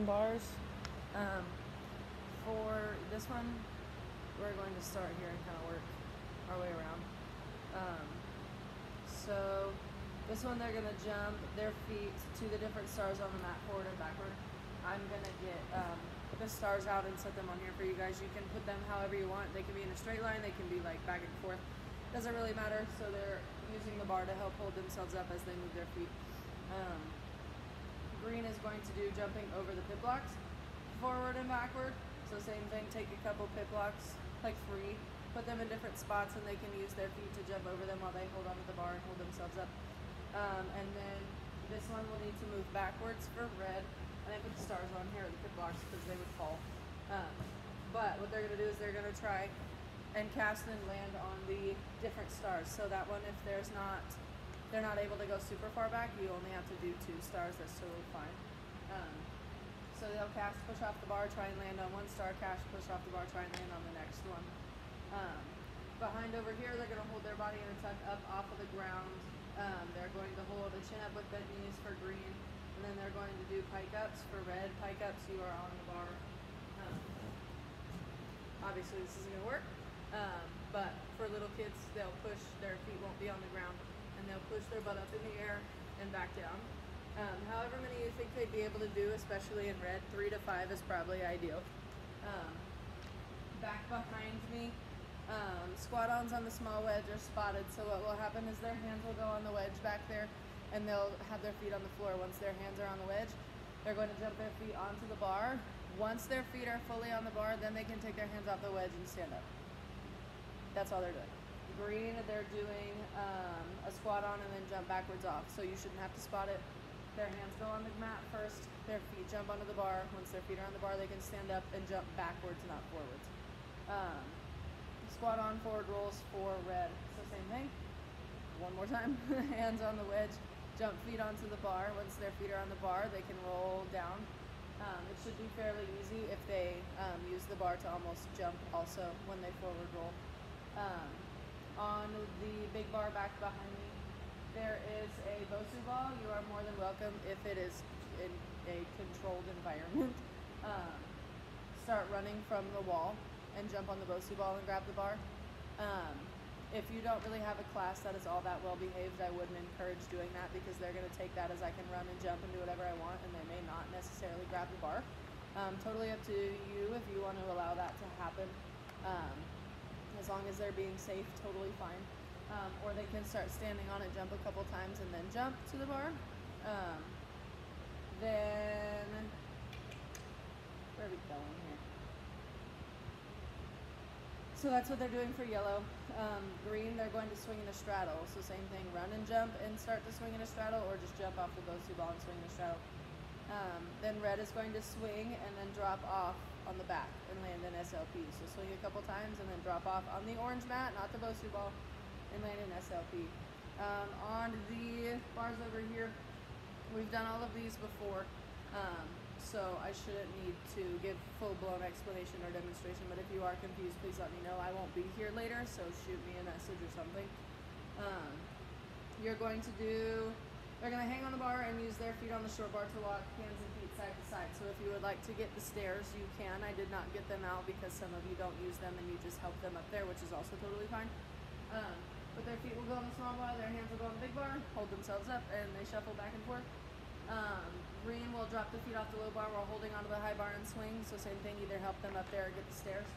bars. For this one, we're going to start here and kind of work our way around. So this one, they're going to jump their feet to the different stars on the mat, forward and backward. I'm going to get the stars out and set them on here for you guys. You can put them however you want. They can be in a straight line. They can be like back and forth. Doesn't really matter. So they're using the bar to help hold themselves up as they move their feet. Green is going to do jumping over the pit blocks, forward and backward. So same thing, take a couple pit blocks, like 3, put them in different spots, and they can use their feet to jump over them while they hold onto the bar and hold themselves up. And then this one will need to move backwards for red. And I put the stars on here, the pit blocks, because they would fall. But what they're going to do is they're going to try and cast and land on the different stars. So that one, if they're not able to go super far back, you only have to do 2 stars. That's totally fine. So they'll cast, push off the bar, try and land on one star, cast, push off the bar, try and land on the next one. Behind over here, they're going to hold their body in a tuck up off of the ground. They're going to hold a chin up with bent knees for green, and then they're going to do pike ups for red. Pike ups, you are on the bar. Obviously, this isn't going to work, but for little kids, they'll push, their feet won't be on the ground, and they'll push their butt up in the air and back down. However many you think they'd be able to do, especially in red, 3 to 5 is probably ideal. Back behind me, squat-ons on the small wedge are spotted, so what will happen is their hands will go on the wedge back there, and they'll have their feet on the floor. Once their hands are on the wedge, they're going to jump their feet onto the bar. Once their feet are fully on the bar, then they can take their hands off the wedge and stand up. That's all they're doing. Green, they're doing a squat on and then jump backwards off, so you shouldn't have to spot it. Their hands go on the mat first, their feet jump onto the bar. Once their feet are on the bar, they can stand up and jump backwards, not forwards. Squat on, forward rolls for red. So same thing. One more time. Hands on the wedge, jump feet onto the bar. Once their feet are on the bar, they can roll down. It should be fairly easy if they use the bar to almost jump also when they forward roll. On the big bar back behind me, there is a Bosu ball. You are more than welcome, if it is in a controlled environment, start running from the wall and jump on the Bosu ball and grab the bar. If you don't really have a class that is all that well behaved, I wouldn't encourage doing that, because they're going to take that as I can run and jump and do whatever I want, and they may not necessarily grab the bar. Totally up to you if you want to allow that to happen. As long as they're being safe, totally fine. Or they can start standing on it, jump a couple times, and then jump to the bar. Then, where are we going here? So that's what they're doing for yellow. Green, they're going to swing in a straddle. So same thing, run and jump and start to swing in a straddle, or just jump off the Bosu ball and swing in a straddle. Then red is going to swing and then drop off on the back and land in SLP. So swing a couple times and then drop off on the orange mat, not the Bosu ball, and land in SLP. On the bars over here, we've done all of these before, so I shouldn't need to give full-blown explanation or demonstration, but if you are confused, please let me know. I won't be here later, so shoot me a message or something. They're going to hang on the bar and use their feet on the short bar to walk hands and feet side to side. So if you would like to get the stairs, you can. I did not get them out because some of you don't use them and you just help them up there, which is also totally fine. But their feet will go on the small bar, their hands will go on the big bar, hold themselves up, and they shuffle back and forth. Green will drop the feet off the low bar while holding onto the high bar and swing. So same thing, either help them up there or get the stairs.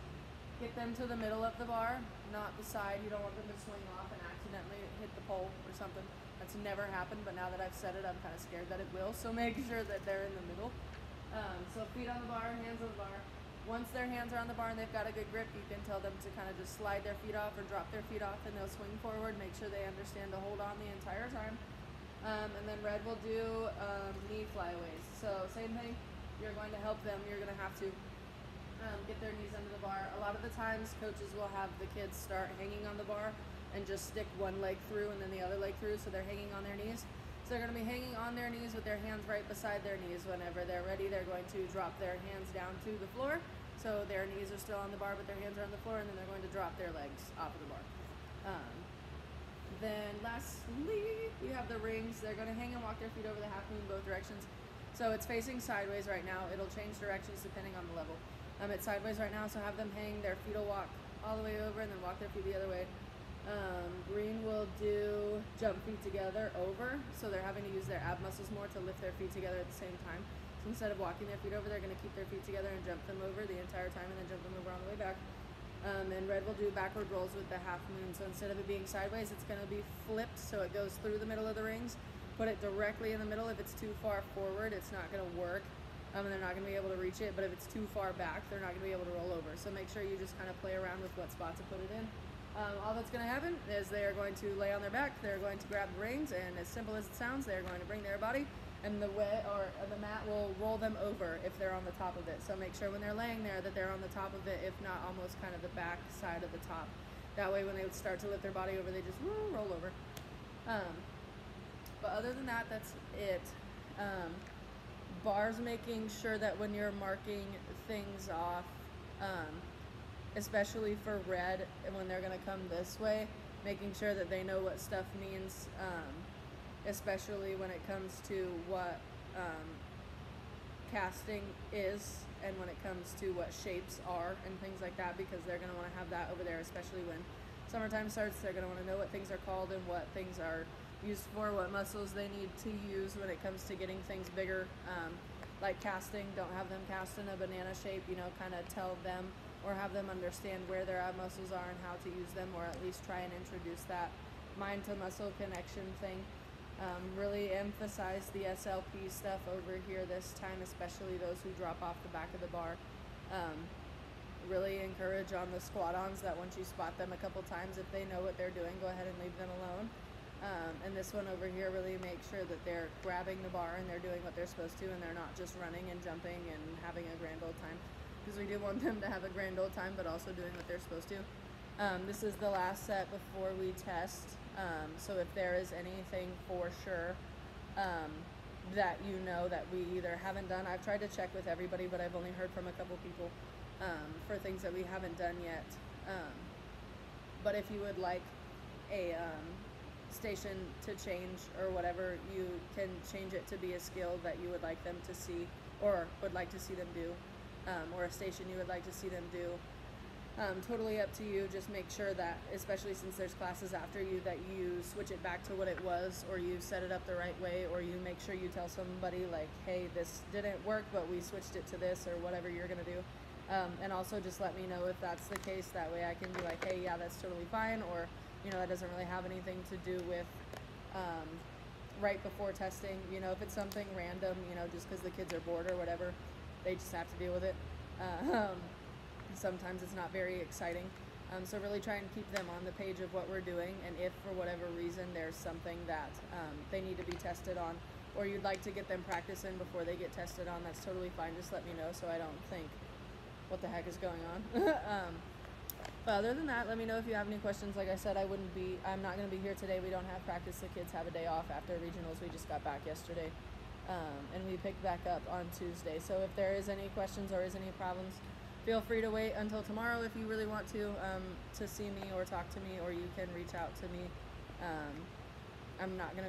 Get them to the middle of the bar, not the side. You don't want them to swing off and accidentally hit the pole or something. That's never happened, but now that I've said it, I'm kind of scared that it will. So make sure that they're in the middle. So feet on the bar, hands on the bar. Once their hands are on the bar and they've got a good grip, you can tell them to kind of just slide their feet off or drop their feet off, and they'll swing forward. Make sure they understand to hold on the entire time. And then red will do knee flyaways. So same thing, you're going to help them. You're going to have to get their knees under the bar. A lot of the times, coaches will have the kids start hanging on the bar and just stick one leg through and then the other leg through, so they're hanging on their knees. So they're going to be hanging on their knees with their hands right beside their knees. Whenever they're ready, they're going to drop their hands down to the floor. So their knees are still on the bar, but their hands are on the floor, and then they're going to drop their legs off of the bar. Then lastly, we have the rings. They're going to hang and walk their feet over the half moon both directions. So it's facing sideways right now. It'll change directions depending on the level. It's sideways right now, so have them hang. Their feet will walk all the way over and then walk their feet the other way. Green will do jump feet together over, so they're having to use their ab muscles more to lift their feet together at the same time. So instead of walking their feet over, they're going to keep their feet together and jump them over the entire time and then jump them over on the way back. And red will do backward rolls with the half moon. So instead of it being sideways, it's going to be flipped, so it goes through the middle of the rings. Put it directly in the middle. If it's too far forward, it's not going to work. And they're not going to be able to reach it. But if it's too far back, they're not going to be able to roll over. So make sure you just kind of play around with what spot to put it in. All that's going to happen is they are going to lay on their back. They're going to grab the rings, and as simple as it sounds, they're going to bring their body, and the mat will roll them over if they're on the top of it. So make sure when they're laying there that they're on the top of it, if not almost kind of the back side of the top. That way when they would start to lift their body over, they just roll over. But other than that, that's it. Bars, making sure that when you're marking things off, especially for red, and when they're going to come this way, making sure that they know what stuff means, especially when it comes to what casting is, and when it comes to what shapes are and things like that, because they're going to want to have that over there, especially when summertime starts. They're going to want to know what things are called and what things are used for, what muscles they need to use when it comes to getting things bigger. Like casting, don't have them cast in a banana shape, kind of tell them or have them understand where their ab muscles are and how to use them, or at least try and introduce that mind to muscle connection thing. Really emphasize the SLP stuff over here this time, especially those who drop off the back of the bar. Really encourage on the squat-ons that once you spot them a couple times, if they know what they're doing, go ahead and leave them alone. And this one over here, really make sure that they're grabbing the bar and they're doing what they're supposed to, and they're not just running and jumping and having a grand old time, because we do want them to have a grand old time, but also doing what they're supposed to. This is the last set before we test, so if there is anything for sure that that we either haven't done, I've tried to check with everybody, but I've only heard from a couple people for things that we haven't done yet. But if you would like a station to change or whatever, you can change it to be a skill that you would like them to see, or would like to see them do, or a station you would like to see them do. Totally up to you. Just make sure that, especially since there's classes after you, that you switch it back to what it was, or you set it up the right way, or you make sure you tell somebody like, hey, this didn't work, but we switched it to this, or whatever you're going to do. And also just let me know if that's the case. That way I can be like, hey, yeah, that's totally fine, or that doesn't really have anything to do with right before testing. If it's something random, just because the kids are bored or whatever, they just have to deal with it. Sometimes it's not very exciting. So really try and keep them on the page of what we're doing, and if for whatever reason there's something that they need to be tested on, or you'd like to get them practicing before they get tested on, that's totally fine. Just let me know so I don't think, what the heck is going on? But other than that, let me know if you have any questions. Like I said, I'm not going to be here today. We don't have practice. The kids have a day off after regionals. We just got back yesterday, and we picked back up on Tuesday. So if there is any questions or is any problems, feel free to wait until tomorrow if you really want to see me or talk to me, or you can reach out to me. I'm not going to be